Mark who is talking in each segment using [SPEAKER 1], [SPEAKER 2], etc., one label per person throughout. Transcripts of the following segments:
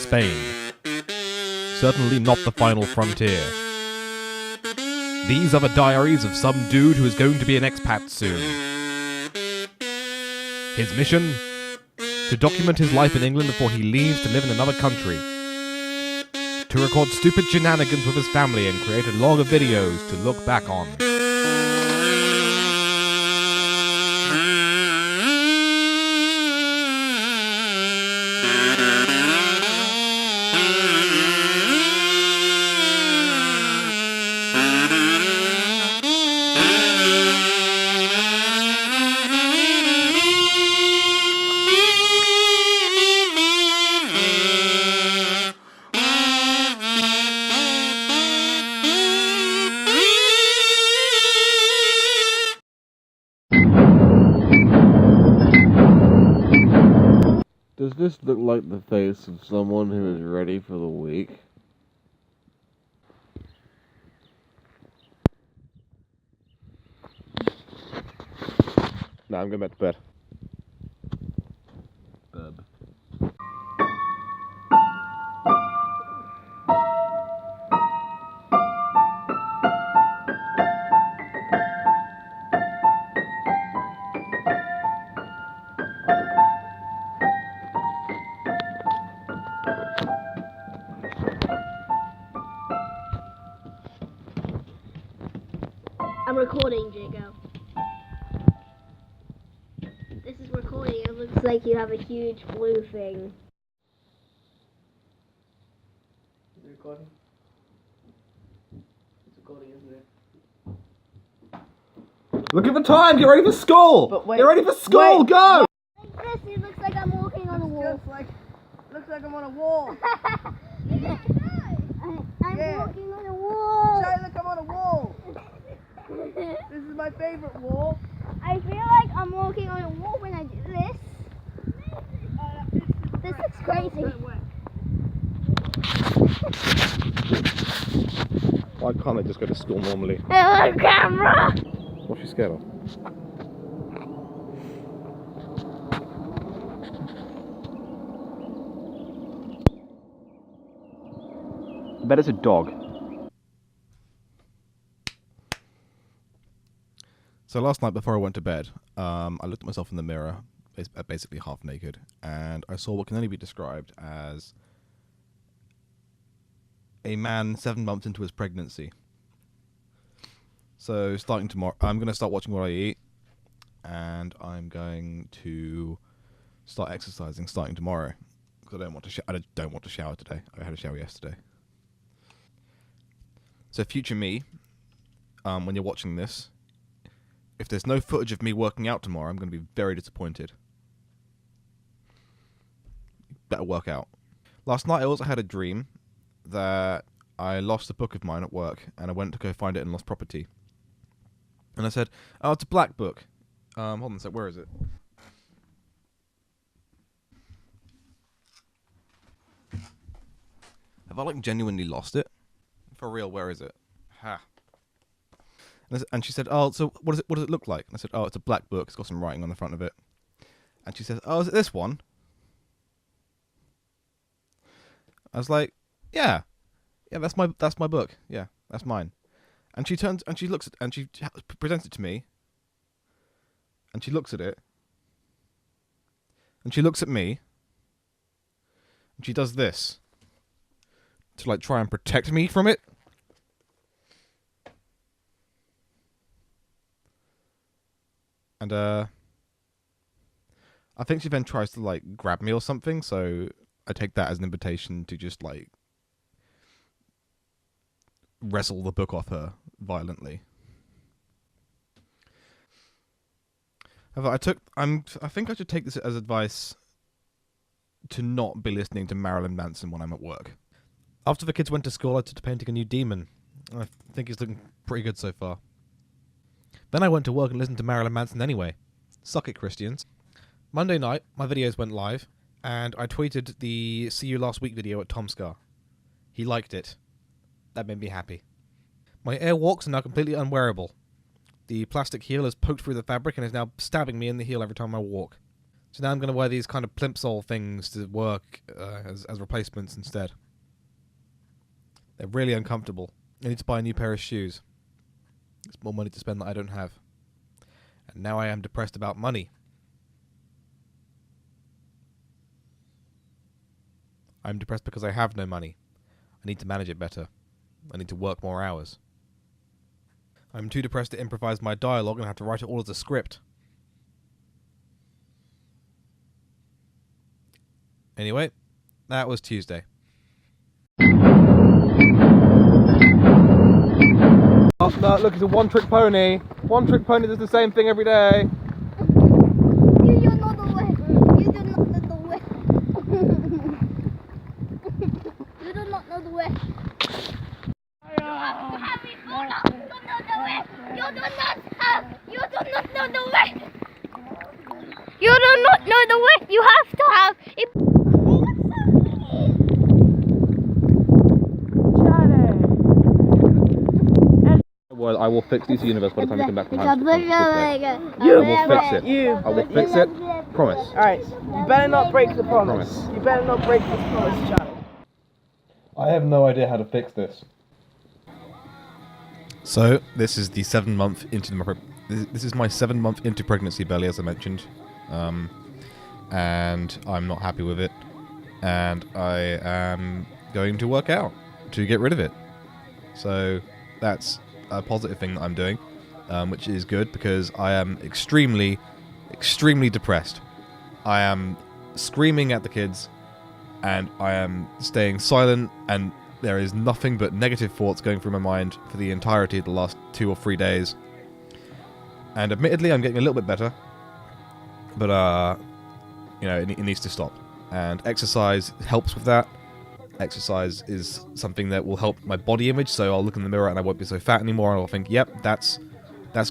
[SPEAKER 1] Spain. Certainly not the final frontier. These are the diaries of some dude who is going to be an expat soon. His mission? To document his life in England before he leaves to live in another country. To record stupid shenanigans with his family and create a log of videos to look back on.
[SPEAKER 2] Does this look like the face of someone who is ready for the week?
[SPEAKER 1] Nah, I'm going back to bed.
[SPEAKER 2] Bub.
[SPEAKER 3] I'm recording, Jacob. This is recording. It looks like you have a huge blue thing.
[SPEAKER 4] Is it recording? It's recording, isn't it?
[SPEAKER 1] Look at the time! Get ready for school!
[SPEAKER 4] But wait,
[SPEAKER 1] Get ready for school!
[SPEAKER 4] wait.
[SPEAKER 1] Go!
[SPEAKER 3] Like this, it looks like I'm walking on a wall.
[SPEAKER 4] Looks like I'm on a wall.
[SPEAKER 3] I'm
[SPEAKER 4] Yeah.
[SPEAKER 3] walking on a wall.
[SPEAKER 4] Shai, look, I'm on a wall. This is my favorite wall.
[SPEAKER 3] I feel like I'm walking on a wall when I do this. This looks crazy.
[SPEAKER 1] Why can't I just go to school normally?
[SPEAKER 3] Hello, camera.
[SPEAKER 1] What's she scared of? I bet it's a dog. So last night before I went to bed, I looked at myself in the mirror, basically half naked, and I saw what can only be described as a man 7 months into his pregnancy. So starting tomorrow, I'm going to start watching what I eat, and I'm going to start exercising starting tomorrow. Because I don't want to shower today. I had a shower yesterday. So future me, when you're watching this, if there's no footage of me working out tomorrow, I'm going to be very disappointed. Better work out. Last night I also had a dream that I lost a book of mine at work, and I went to go find it in lost property. And I said, "Oh, it's a black book." Hold on a sec. Where is it? Have I like genuinely lost it? For real, where is it? Ha. And she said, "Oh, so what does it look like?" And I said, "Oh, it's a black book. It's got some writing on the front of it." And she says, "Oh, is it this one?" I was like, "Yeah, that's my book. Yeah, that's mine." And she turns and she looks at and she presents it to me. And she looks at it. And she looks at me. And she does this to like try and protect me from it. And I think she then tries to like grab me or something, so I take that as an invitation to just like wrestle the book off her violently. However, I think I should take this as advice to not be listening to Marilyn Manson when I'm at work. After the kids went to school, I took to painting a new demon. I think he's looking pretty good so far. Then I went to work and listened to Marilyn Manson anyway. Suck it, Christians. Monday night, my videos went live, and I tweeted the See You Last Week video at Tom Scar. He liked it. That made me happy. My airwalks are now completely unwearable. The plastic heel has poked through the fabric and is now stabbing me in the heel every time I walk. So now I'm going to wear these kind of plimsoll things to work as replacements instead. They're really uncomfortable. I need to buy a new pair of shoes. It's more money to spend that I don't have. And now I am depressed about money. I'm depressed because I have no money. I need to manage it better. I need to work more hours. I'm too depressed to improvise my dialogue and have to write it all as a script. Anyway, that was Tuesday. Oh, no, look, it's a one-trick pony. One-trick pony does the same thing every day.
[SPEAKER 3] You don't know the way. You do not know the way. You do not know the way. You have to have it. You don't know the way. You do not have. You do not know the way. You do not know the way. You have to have it.
[SPEAKER 1] Well, I will fix DC Universe by the time you come back from home.
[SPEAKER 3] You
[SPEAKER 1] will fix it. I will fix it. Promise.
[SPEAKER 4] Alright, you better not break the promise. You better not break this promise, Charlie.
[SPEAKER 1] I have no idea how to fix this. So, this is the 7 month into this is my 7 month into pregnancy belly, as I mentioned. And I'm not happy with it. And I am going to work out to get rid of it. So, that's a positive thing that I'm doing, which is good because I am extremely depressed. I am screaming at the kids and I am staying silent, and there is nothing but negative thoughts going through my mind for the entirety of the last 2 or 3 days. And admittedly, I'm getting a little bit better, but you know, it needs to stop. And exercise helps with that. Exercise is something that will help my body image, so I'll look in the mirror and I won't be so fat anymore, and I'll think, yep, that's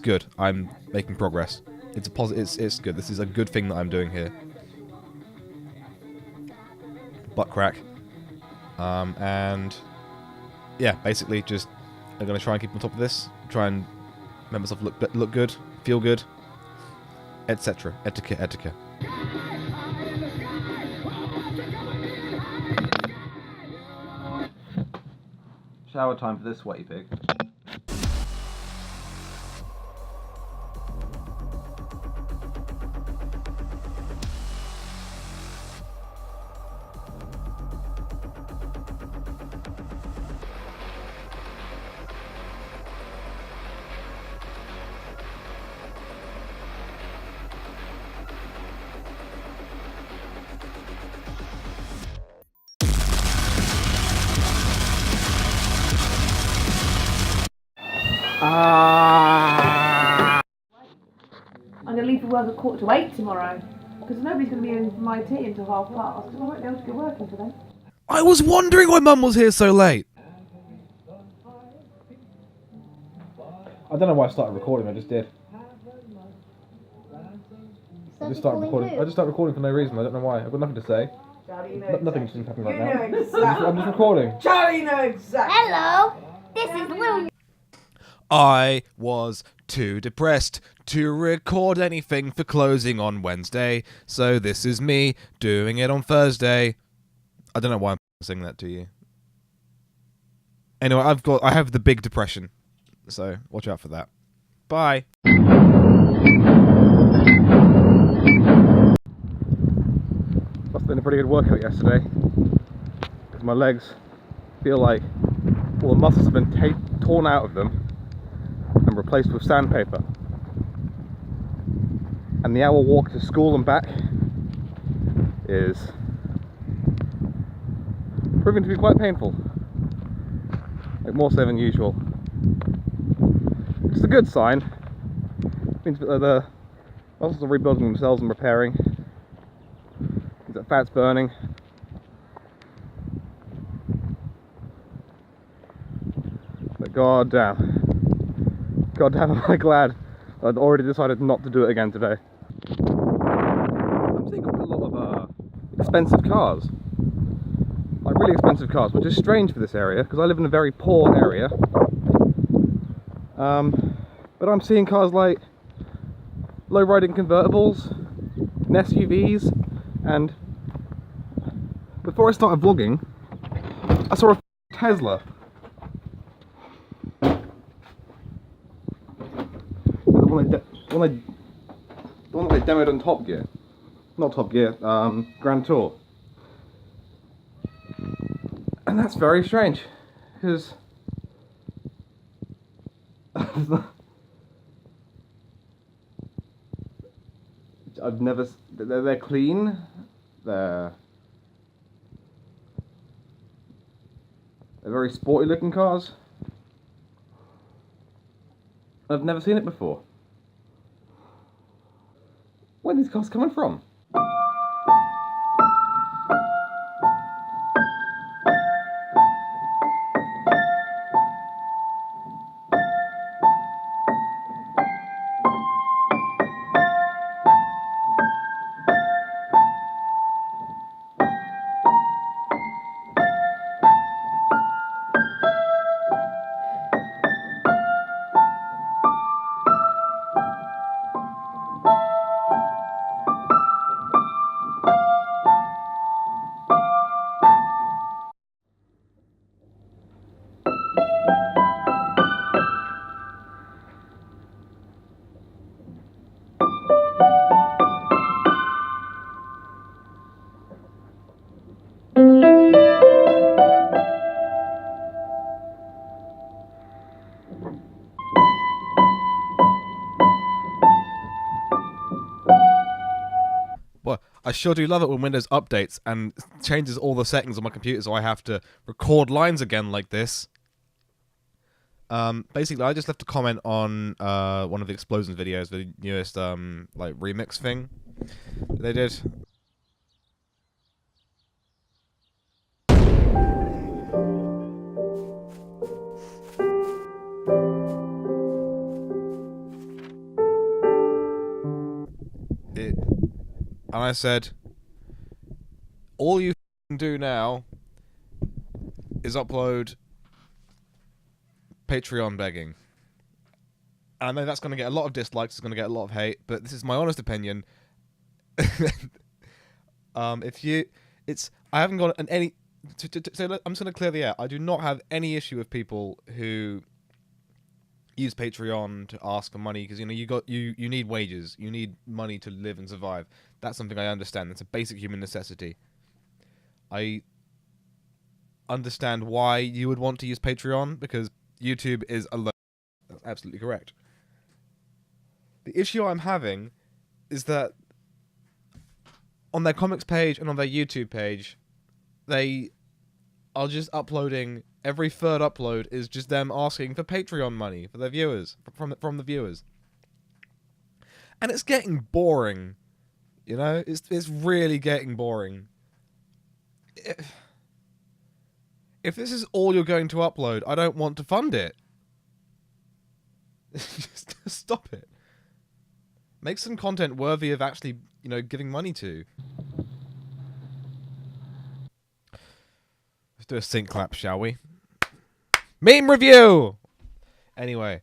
[SPEAKER 1] good. I'm making progress. It's a positive. It's good. This is a good thing that I'm doing here. Butt crack. And yeah, basically just I'm gonna try and keep on top of this. Try and make myself look good, feel good, etc. Etiquette. Shower time for this sweaty pig.
[SPEAKER 4] I'm going to leave for work at 7:45 tomorrow, because nobody's going to be in for my tea until past, because I won't be able to get working for them.
[SPEAKER 1] I was wondering why Mum was here so late. I don't know why I started recording. I just did. I just started recording for no reason. I don't know why. I've got nothing to say.
[SPEAKER 4] Charlie, you know
[SPEAKER 1] Nothing's happening right now.
[SPEAKER 4] You know exactly.
[SPEAKER 1] I'm just recording.
[SPEAKER 4] Charlie, you know exactly.
[SPEAKER 3] Hello, this is Will.
[SPEAKER 1] I was too depressed to record anything for closing on Wednesday, so this is me doing it on Thursday. I don't know why I'm saying that to you. Anyway, I have the big depression, so watch out for that. Bye. Must have been a pretty good workout yesterday, because my legs feel like all the muscles have been torn out of them and replaced with sandpaper. And the hour walk to school and back is proving to be quite painful, like more so than usual. Which is a good sign. It means that the muscles are rebuilding themselves and repairing. Means that fat's burning. But god damn am I glad I'd already decided not to do it again today. I'm seeing quite a lot of expensive cars. Like really expensive cars, which is strange for this area, because I live in a very poor area. But I'm seeing cars like low-riding convertibles, SUVs, and before I started vlogging, I saw a Tesla. The one that they demoed on Top Gear. Not Top Gear, Grand Tour. And that's very strange, because I've never... They're clean, they're very sporty looking cars. I've never seen it before. Where are these cars coming from? Well, I sure do love it when Windows updates and changes all the settings on my computer, so I have to record lines again like this. Basically, I just left a comment on one of the Explosions videos, the newest like remix thing they did. And I said, all you can do now is upload Patreon begging. And I know that's going to get a lot of dislikes, it's going to get a lot of hate, but this is my honest opinion. I haven't got any... So I'm just going to clear the air. I do not have any issue with people who use Patreon to ask for money, because you need wages, you need money to live and survive. That's something I understand. That's a basic human necessity. I understand why you would want to use Patreon, because YouTube is a low. That's absolutely correct. The issue I'm having is that on their comics page and on their YouTube page, they are just uploading. Every third upload is just them asking for Patreon money for their viewers, from the viewers, and it's getting boring. You know, it's really getting boring. If this is all you're going to upload, I don't want to fund it. Just stop it. Make some content worthy of actually, giving money to. Let's do a sync clap, shall we? Meme review! Anyway.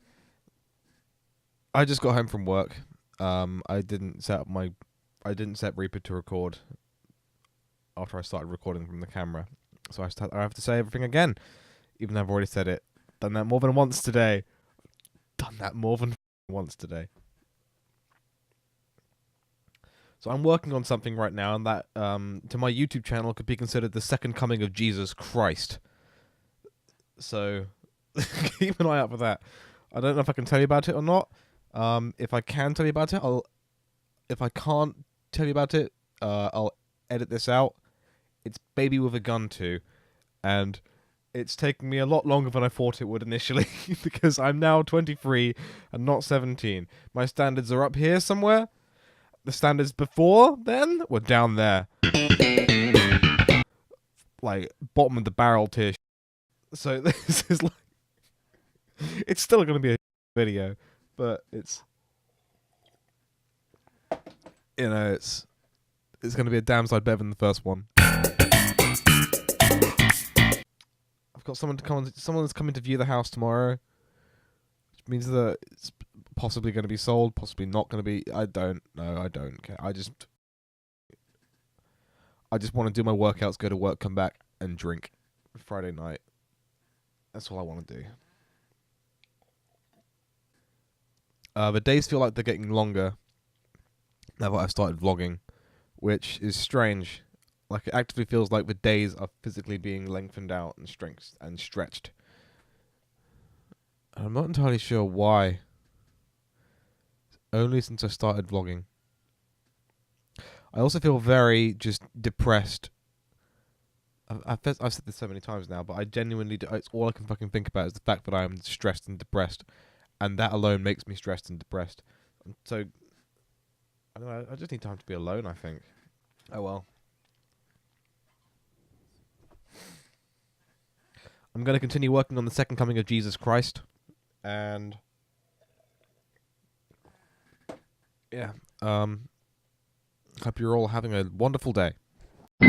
[SPEAKER 1] I just got home from work. I didn't set Reaper to record after I started recording from the camera. So I have to say everything again. Even though I've already said it. Done that more than once today. So I'm working on something right now, and that, to my YouTube channel, could be considered the second coming of Jesus Christ. So, keep an eye out for that. I don't know if I can tell you about it or not. If I can tell you about it, if I can't tell you about it, I'll edit this out. It's Baby with a Gun 2, and it's taking me a lot longer than I thought it would initially, because I'm now 23 and not 17. My standards are up here somewhere. The standards before then were down there. Like, bottom of the barrel tier. So this is like... It's still going to be a video, but it's... it's going to be a damn sight better than the first one. I've got someone that's coming to view the house tomorrow, which means that it's possibly going to be sold, possibly not going to be. I don't know. I don't care. I just want to do my workouts, go to work, come back, and drink Friday night. That's all I want to do. The days feel like they're getting longer now that I've started vlogging, which is strange. Like, it actively feels like the days are physically being lengthened out and stretched. And I'm not entirely sure why. Only since I started vlogging. I also feel very just depressed. I've said this so many times now, but I genuinely do. It's all I can fucking think about is the fact that I am stressed and depressed, and that alone makes me stressed and depressed. And so, I don't know. I just need time to be alone, I think. Oh well. I'm going to continue working on the second coming of Jesus Christ, and yeah. Hope you're all having a wonderful day.
[SPEAKER 3] I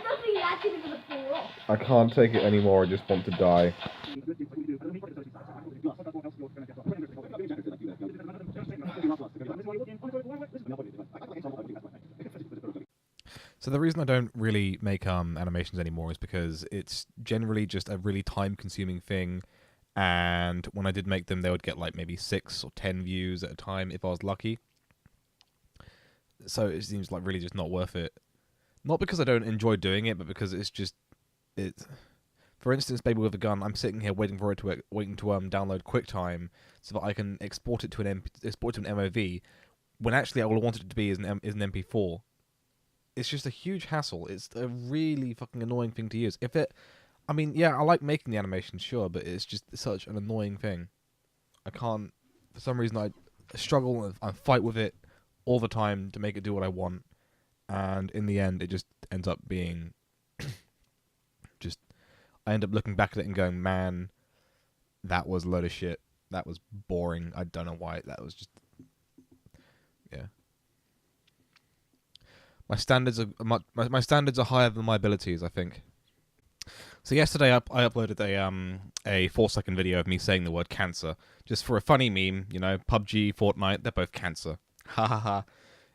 [SPEAKER 3] don't think that's even gonna fall off.
[SPEAKER 1] I can't take it anymore, I just want to die. So the reason I don't really make animations anymore is because it's generally just a really time-consuming thing, and when I did make them, they would get like maybe 6 or 10 views at a time if I was lucky. So it seems like really just not worth it. Not because I don't enjoy doing it, but because it's just For instance, Baby with a Gun, I'm sitting here waiting to download QuickTime so that I can export it to an MOV, when actually all I wanted it to be is an MP4. It's just a huge hassle. It's a really fucking annoying thing to use. I mean, yeah, I like making the animation, sure, but it's just such an annoying thing. I can't, for some reason, I struggle and I fight with it all the time to make it do what I want, and in the end, it just ends up being I end up looking back at it and going, man, that was a load of shit. That was boring. I don't know why. That was just, yeah. My standards are my standards are higher than my abilities, I think. So yesterday I uploaded a 4-second video of me saying the word cancer, just for a funny meme. You know, PUBG, Fortnite, they're both cancer. Ha ha ha.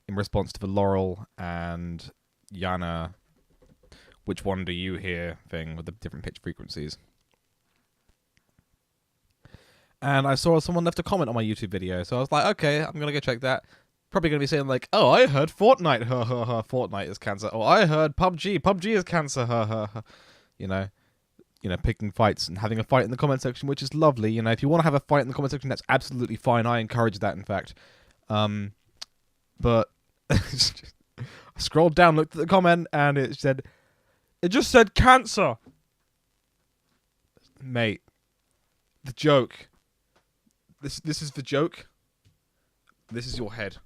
[SPEAKER 1] In response to the Laurel and Yana, which one do you hear thing with the different pitch frequencies. And I saw someone left a comment on my YouTube video, so I was like, okay, I'm gonna go check that. Probably gonna be saying like, oh, I heard Fortnite, ha ha ha, Fortnite is cancer. Or I heard PUBG is cancer, ha ha ha. You know, picking fights and having a fight in the comment section, which is lovely. You know, if you want to have a fight in the comment section, that's absolutely fine. I encourage that, in fact. But I scrolled down, looked at the comment, and it just said cancer. Mate, the joke. This is the joke. This is your head.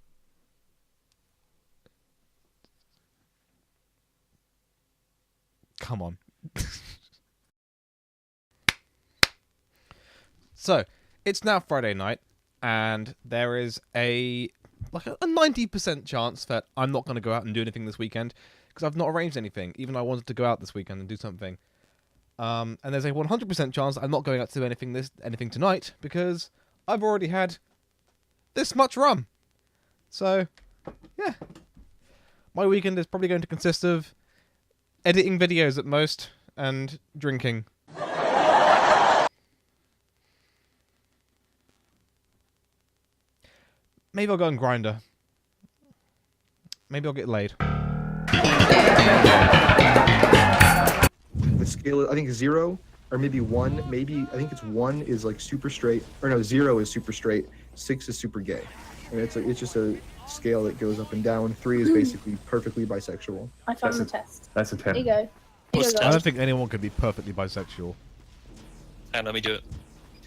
[SPEAKER 1] Come on. So, it's now Friday night, and there is a 90% chance that I'm not going to go out and do anything this weekend, because I've not arranged anything, even though I wanted to go out this weekend and do something. And there's a 100% chance I'm not going out to do anything tonight, because I've already had this much rum. So, yeah. My weekend is probably going to consist of editing videos at most, and drinking. Maybe I'll go on Grindr. Maybe I'll get laid.
[SPEAKER 5] The scale, I think 0 or maybe 1. Maybe I think it's 1 is like super straight, or no, 0 is super straight, 6 is super gay, and it's just a scale that goes up and down. 3 is basically perfectly bisexual.
[SPEAKER 6] I found the test.
[SPEAKER 7] That's a 10.
[SPEAKER 6] There you go. Here you
[SPEAKER 1] I
[SPEAKER 6] go.
[SPEAKER 1] don't think anyone could be perfectly bisexual.
[SPEAKER 8] And let me do it.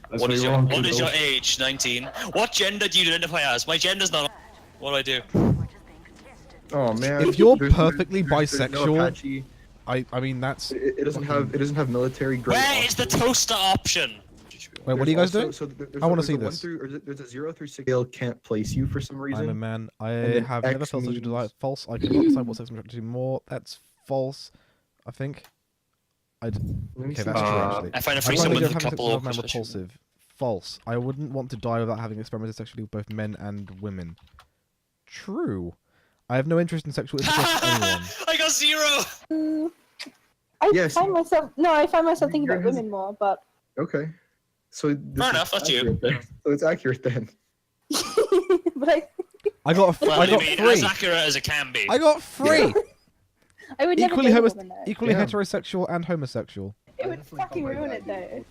[SPEAKER 7] That's
[SPEAKER 8] What
[SPEAKER 7] where
[SPEAKER 8] is
[SPEAKER 7] you're
[SPEAKER 8] your
[SPEAKER 7] wrong,
[SPEAKER 8] What is
[SPEAKER 7] Google.
[SPEAKER 8] your age? 19. What gender do you identify as? My gender's not. What do I do?
[SPEAKER 5] Oh man!
[SPEAKER 1] If you're
[SPEAKER 5] There's-
[SPEAKER 1] perfectly
[SPEAKER 5] there's no
[SPEAKER 1] bisexual,
[SPEAKER 5] Apache.
[SPEAKER 1] I mean that's.
[SPEAKER 5] It doesn't have military grade.
[SPEAKER 8] Where is the toaster option?
[SPEAKER 1] Wait, what are you guys doing? I wanna see this.
[SPEAKER 5] There's a 0 through 6 scale can't place you for some reason.
[SPEAKER 1] I'm a man. I
[SPEAKER 5] then
[SPEAKER 1] have
[SPEAKER 5] X
[SPEAKER 1] never felt sexually
[SPEAKER 5] means-
[SPEAKER 1] false. I cannot decide what sex I'm attracted to more. That's false, I think.
[SPEAKER 5] Let me
[SPEAKER 1] Okay,
[SPEAKER 5] see.
[SPEAKER 1] that's true, actually.
[SPEAKER 8] I find a
[SPEAKER 1] I
[SPEAKER 8] threesome
[SPEAKER 1] find
[SPEAKER 8] with a
[SPEAKER 1] having sex
[SPEAKER 8] couple
[SPEAKER 1] with
[SPEAKER 8] of
[SPEAKER 1] another man repulsive. False. I wouldn't want to die without having experimented sexually with both men and women. True. I have no interest in sexual intercourse with anyone.
[SPEAKER 8] I got 0!
[SPEAKER 6] I
[SPEAKER 5] Yes.
[SPEAKER 6] find myself thinking
[SPEAKER 5] You're
[SPEAKER 6] about women more, but
[SPEAKER 5] Okay. So this
[SPEAKER 8] Fair
[SPEAKER 5] is
[SPEAKER 8] enough, that's you.
[SPEAKER 5] accurate then. So it's accurate then.
[SPEAKER 6] but
[SPEAKER 1] I got
[SPEAKER 8] Well,
[SPEAKER 1] I got
[SPEAKER 8] mean,
[SPEAKER 1] 3.
[SPEAKER 8] as accurate as it can be.
[SPEAKER 1] I got 3.
[SPEAKER 6] I would never
[SPEAKER 1] Equally
[SPEAKER 6] date a woman though.
[SPEAKER 1] equally
[SPEAKER 5] Yeah.
[SPEAKER 1] heterosexual and homosexual.
[SPEAKER 6] It would fucking ruin it though.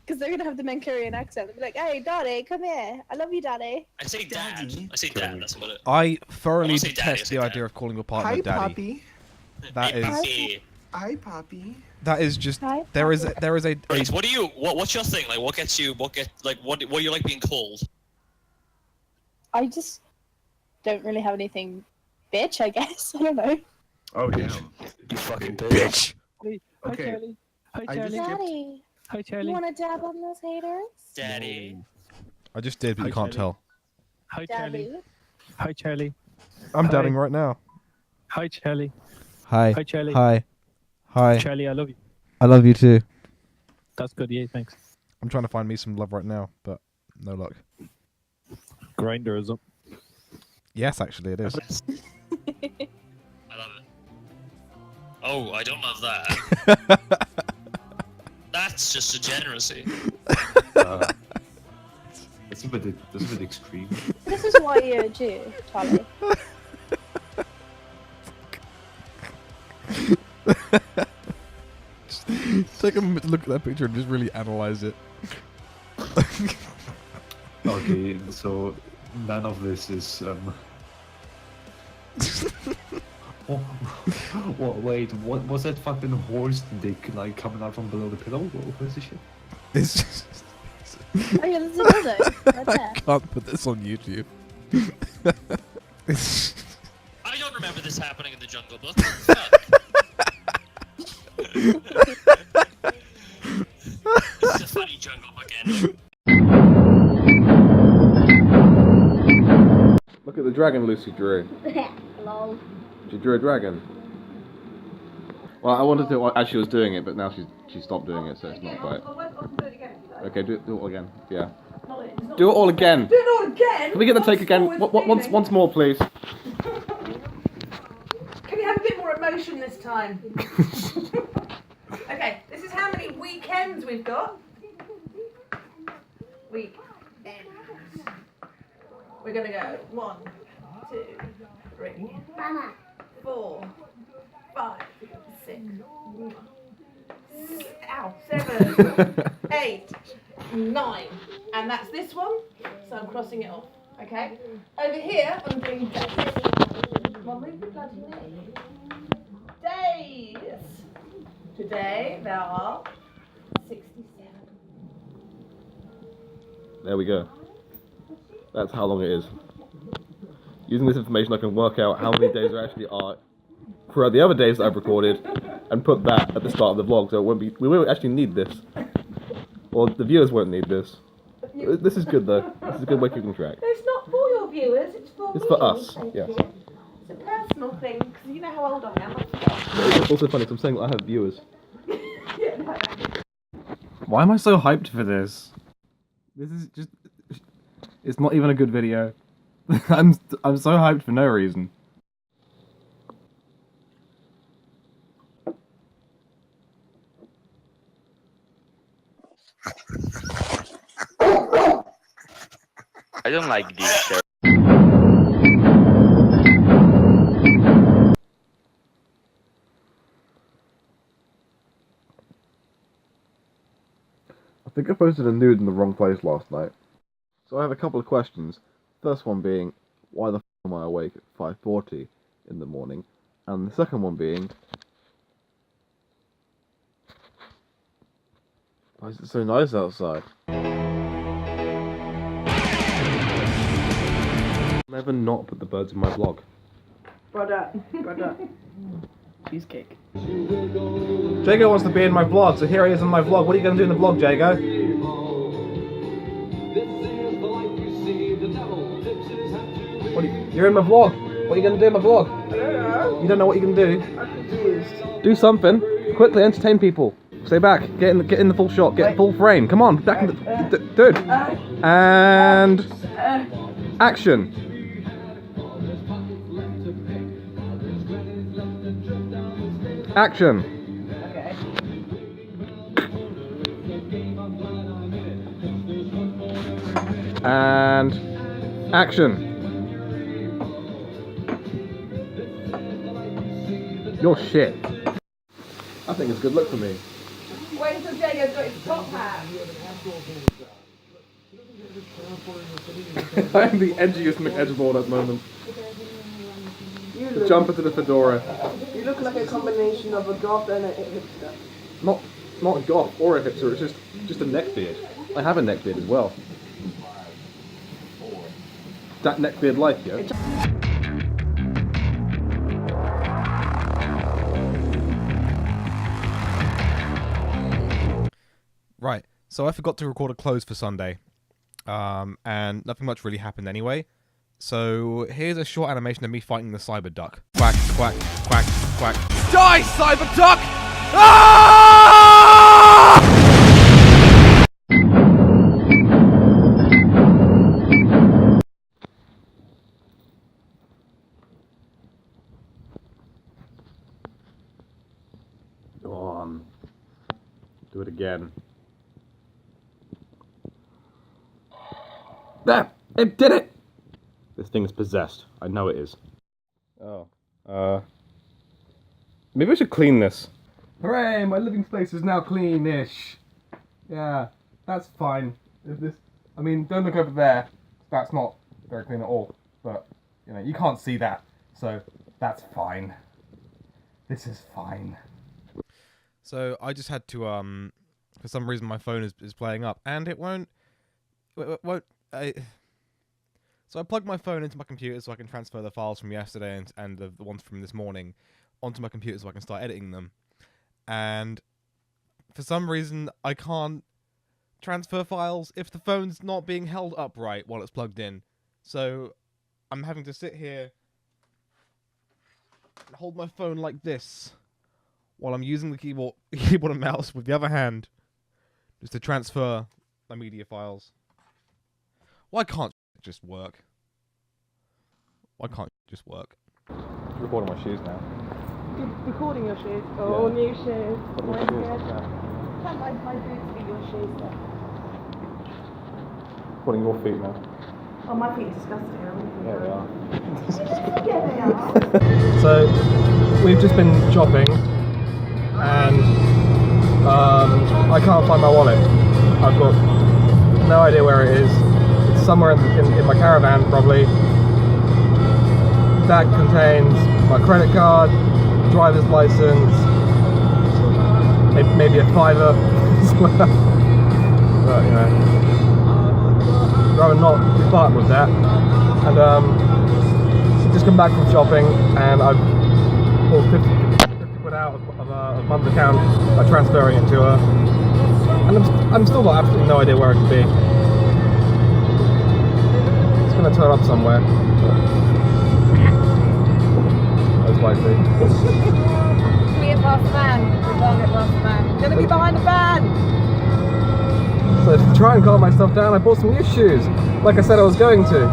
[SPEAKER 6] Because they're gonna have the Mancunian accent. They'll be like, "Hey, Daddy, come here. I love you, Daddy."
[SPEAKER 8] I say dad. I say dad, that's about it.
[SPEAKER 1] I thoroughly
[SPEAKER 8] won't say daddy, I
[SPEAKER 1] detest
[SPEAKER 8] say
[SPEAKER 1] the
[SPEAKER 8] dad.
[SPEAKER 1] idea of calling your partner daddy. That
[SPEAKER 8] Hey,
[SPEAKER 1] is
[SPEAKER 8] papi.
[SPEAKER 5] Hi, Poppy.
[SPEAKER 1] that is just
[SPEAKER 6] Hi,
[SPEAKER 1] there is a
[SPEAKER 8] Right, what do you, what's your thing? Like, what do you like being called?
[SPEAKER 6] I just don't really have anything, bitch. I guess I don't know.
[SPEAKER 5] Oh damn.
[SPEAKER 8] You fucking
[SPEAKER 1] bitch.
[SPEAKER 5] Okay.
[SPEAKER 7] Charlie. Hi,
[SPEAKER 5] I just
[SPEAKER 7] Charlie.
[SPEAKER 5] skipped.
[SPEAKER 6] Daddy,
[SPEAKER 7] Hi,
[SPEAKER 6] you
[SPEAKER 7] Charlie.
[SPEAKER 6] wanna dab on those haters?
[SPEAKER 8] Daddy.
[SPEAKER 1] I just did, but you
[SPEAKER 7] Hi,
[SPEAKER 1] can't
[SPEAKER 7] Charlie.
[SPEAKER 1] tell.
[SPEAKER 7] Hi, Charlie.
[SPEAKER 6] Daddy.
[SPEAKER 7] Hi, Charlie.
[SPEAKER 1] I'm
[SPEAKER 7] Hi.
[SPEAKER 1] dadding right now.
[SPEAKER 7] Hi, Charlie.
[SPEAKER 1] Hi.
[SPEAKER 7] Hi, Charlie.
[SPEAKER 1] Hi. Hi.
[SPEAKER 7] Charlie, I love you.
[SPEAKER 1] I love you too.
[SPEAKER 7] That's good. Yeah, thanks.
[SPEAKER 1] I'm trying to find me some love right now, but no luck.
[SPEAKER 7] Grinder is up.
[SPEAKER 1] Yes, actually, it is.
[SPEAKER 8] I love it. Oh, I don't love that. That's just degeneracy.
[SPEAKER 9] That's a bit extreme.
[SPEAKER 6] This is why you're a Jew, Charlie.
[SPEAKER 1] Take a look at that picture and just really analyze it.
[SPEAKER 9] Okay, so none of this is oh, wait, what was that fucking horse dick like coming out from below the pillow? What is this shit?
[SPEAKER 1] It's just,
[SPEAKER 6] Oh yeah, there's a dildo right
[SPEAKER 1] I
[SPEAKER 6] there.
[SPEAKER 1] can't put this on YouTube. It's
[SPEAKER 8] I don't remember this happening in the Jungle Book. Fuck. This is a funny Jungle Book ending.
[SPEAKER 2] Look at the dragon Lucy drew.
[SPEAKER 3] Hello.
[SPEAKER 2] She drew a dragon. Well, I wanted to as she was doing it, but now she stopped doing it, so it's not quite. Okay, do it all again. Yeah. Do it all again.
[SPEAKER 4] Do it all again?
[SPEAKER 2] Can we get the take again? Once more, please.
[SPEAKER 4] Can you have a bit more emotion this time? Okay, this is how many weekends we've got. Weekends. We're gonna go 1, 2, 3,
[SPEAKER 3] Mama.
[SPEAKER 4] 4, 5, 6, 7, 8, 9, and that's this one. So I'm crossing it off. Okay. Over here, I'm doing days. Well, move the bloody name. Days. Today there are 67.
[SPEAKER 2] There we go. That's how long it is. Using this information, I can work out how many days there actually are throughout the other days that I've recorded, and put that at the start of the vlog, so it won't be. We won't actually need this. Well, the viewers won't need this. This is good though. This is a good way of keeping track.
[SPEAKER 4] It's not for your viewers, it's for
[SPEAKER 2] It's
[SPEAKER 4] me.
[SPEAKER 2] for us,
[SPEAKER 4] Thank
[SPEAKER 2] yes.
[SPEAKER 4] you. It's a personal thing, because you know how old I am.
[SPEAKER 2] It's also funny because I'm saying that I have viewers.
[SPEAKER 4] Yeah, no.
[SPEAKER 1] Why am I so hyped for this? This is just... It's not even a good video. I'm so hyped for no reason.
[SPEAKER 10] I don't like this shirt.
[SPEAKER 2] I think I posted a nude in the wrong place last night. So I have a couple of questions. First one being, why the f am I awake at 5:40 in the morning? And the second one being, why is it so nice outside? Never not put the birds in my vlog.
[SPEAKER 4] Brother. Cheesecake.
[SPEAKER 1] Jago wants to be in my vlog, so here he is in my vlog. What are you going to do in the vlog, Jago? You're in my vlog. What are you going to do in my vlog?
[SPEAKER 4] I don't know.
[SPEAKER 1] You don't know what you can do?
[SPEAKER 4] I'm confused.
[SPEAKER 1] Do something. Quickly, entertain people. Stay back. Get in the full shot. Get full frame. Come on, back in the dude. And action. Action. And action. You're shit. I think it's good luck for me.
[SPEAKER 4] Wait until Diego's got his top hat.
[SPEAKER 1] I am the edgiest McEdgeboard at the moment. The jumper to the fedora.
[SPEAKER 4] You look like a combination of a goth and a hipster.
[SPEAKER 1] Not a goth or a hipster, it's just a neck beard. I have a neck beard as well. That neck beard life, yo. Right, so I forgot to record a close for Sunday. And nothing much really happened anyway. So here's a short animation of me fighting the cyber duck. Quack, quack, quack, quack. Die, cyber duck! Ah! Go on. Do it again. There! It did it! This thing is possessed. I know it is. Oh. Maybe I should clean this. Hooray! My living space is now clean-ish. Yeah, that's fine. I mean, don't look over there. That's not very clean at all. But, you know, you can't see that. So, that's fine. This is fine. So, I just had to, for some reason my phone is playing up. And it won't... So I plugged my phone into my computer so I can transfer the files from yesterday and the ones from this morning onto my computer so I can start editing them. And for some reason, I can't transfer files if the phone's not being held upright while it's plugged in. So I'm having to sit here and hold my phone like this while I'm using the keyboard and mouse with the other hand just to transfer my media files. Why can't it just work? Why can't it just work? I'm recording my shoes now.
[SPEAKER 4] You're recording your shoes? Oh,
[SPEAKER 1] Yeah.
[SPEAKER 4] new shoes.
[SPEAKER 1] Got
[SPEAKER 4] My
[SPEAKER 1] new shoes,
[SPEAKER 4] God.
[SPEAKER 1] yeah.
[SPEAKER 4] Can't my boots be your shoes then?
[SPEAKER 1] Recording your feet now.
[SPEAKER 4] Oh, my feet are disgusting.
[SPEAKER 1] Yeah, they are.
[SPEAKER 4] Yeah, they are.
[SPEAKER 1] So, we've just been shopping, and I can't find my wallet. I've got no idea where it is. It's somewhere in my caravan, probably. That contains my credit card, driver's license, maybe a fiver as well. But, you know, I'd rather not be part with that. And just come back from shopping, and I've pulled 50 quid out of Mum's account by transferring it to her. And I'm still got absolutely no idea where it could be. It's going to turn up somewhere. Most likely.
[SPEAKER 4] Be a boss man. We're going to boss man. Gonna be behind the van.
[SPEAKER 1] So to try and calm myself down, I bought some new shoes, like I said I was going to.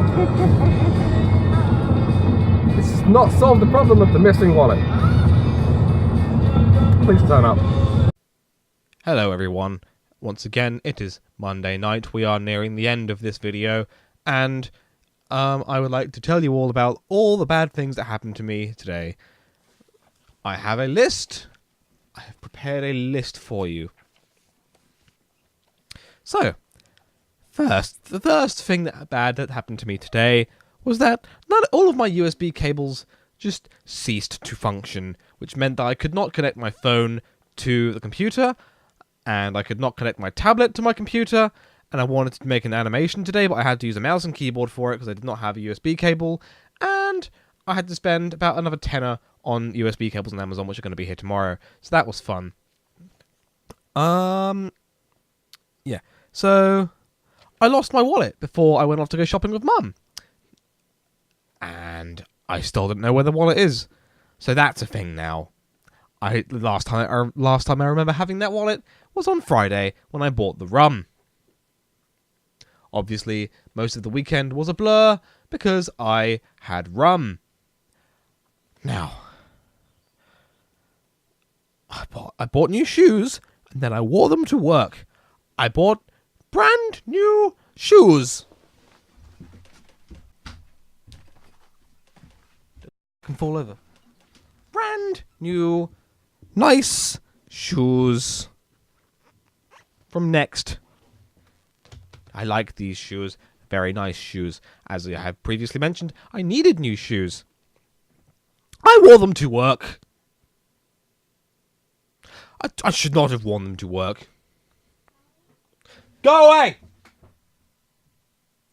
[SPEAKER 1] This has not solved the problem of the missing wallet. Please turn up. Hello everyone. Once again, it is Monday night. We are nearing the end of this video, and I would like to tell you all about all the bad things that happened to me today. I have a list. I have prepared a list for you. So, the first thing that happened to me today was that not all of my USB cables just ceased to function, which meant that I could not connect my phone to the computer, and I could not connect my tablet to my computer, and I wanted to make an animation today, but I had to use a mouse and keyboard for it because I did not have a USB cable, and I had to spend about another tenner on USB cables on Amazon, which are going to be here tomorrow. So that was fun. Yeah. So I lost my wallet before I went off to go shopping with Mum. And I still don't know where the wallet is. So that's a thing now. Last time I remember having that wallet was on Friday when I bought the rum. Obviously, most of the weekend was a blur because I had rum. Now, I bought new shoes and then I wore them to work. I bought brand new shoes. Can fall over. Brand new, nice shoes from Next. I like these shoes. Very nice shoes. As I have previously mentioned, I needed new shoes. I wore them to work. I should not have worn them to work. Go away!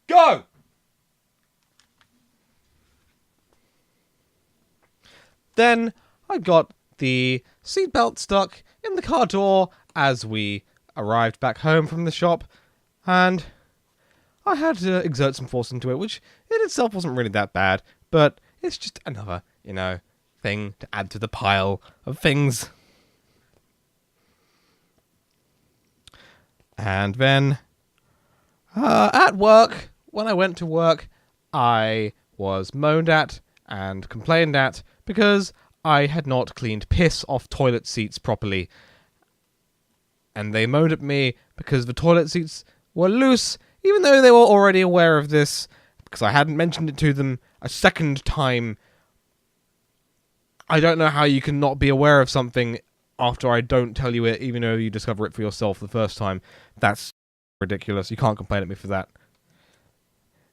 [SPEAKER 1] Go! Then I got the seatbelt stuck in the car door as we arrived back home from the shop, and I had to exert some force into it, which in itself wasn't really that bad, but it's just another, thing to add to the pile of things. And then, at work, when I went to work, I was moaned at and complained at because I had not cleaned piss off toilet seats properly. And they moaned at me because the toilet seats were loose, even though they were already aware of this, because I hadn't mentioned it to them a second time. I don't know how you can not be aware of something after I don't tell you it, even though you discover it for yourself the first time. That's ridiculous. You can't complain at me for that.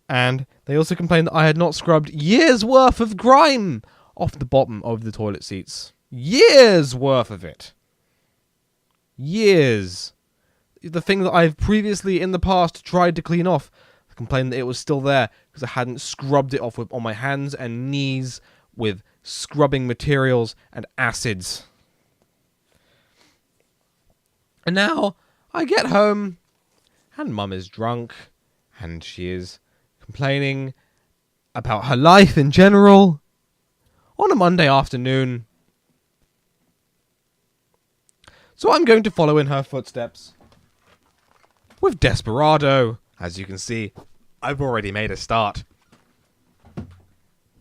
[SPEAKER 1] And they also complained that I had not scrubbed years' worth of grime off the bottom of the toilet seats. Years' worth of it. Years. The thing that I've previously in the past tried to clean off, I complained that it was still there because I hadn't scrubbed it off on my hands and knees with scrubbing materials and acids. And now I get home and Mum is drunk and she is complaining about her life in general on a Monday afternoon. So I'm going to follow in her footsteps with Desperado. As you can see, I've already made a start.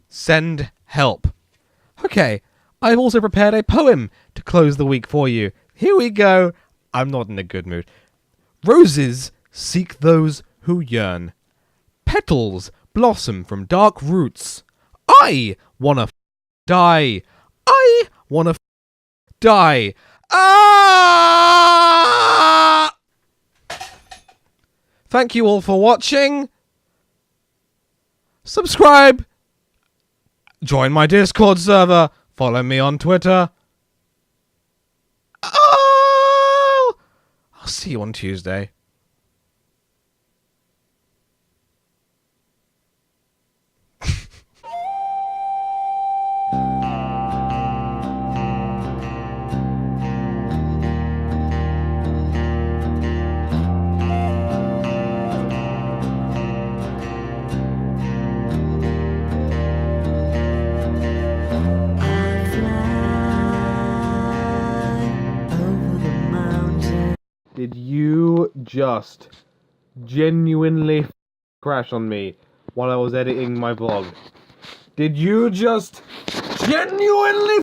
[SPEAKER 1] Send help. Okay, I've also prepared a poem to close the week for you. Here we go. I'm not in a good mood. Roses seek those who yearn. Petals blossom from dark roots. I wanna die. I wanna die. Ah! Thank you all for watching. Subscribe. Join my Discord server. Follow me on Twitter. Oh! I'll see you on Tuesday. Did you just genuinely crash on me while I was editing my vlog? Did you just genuinely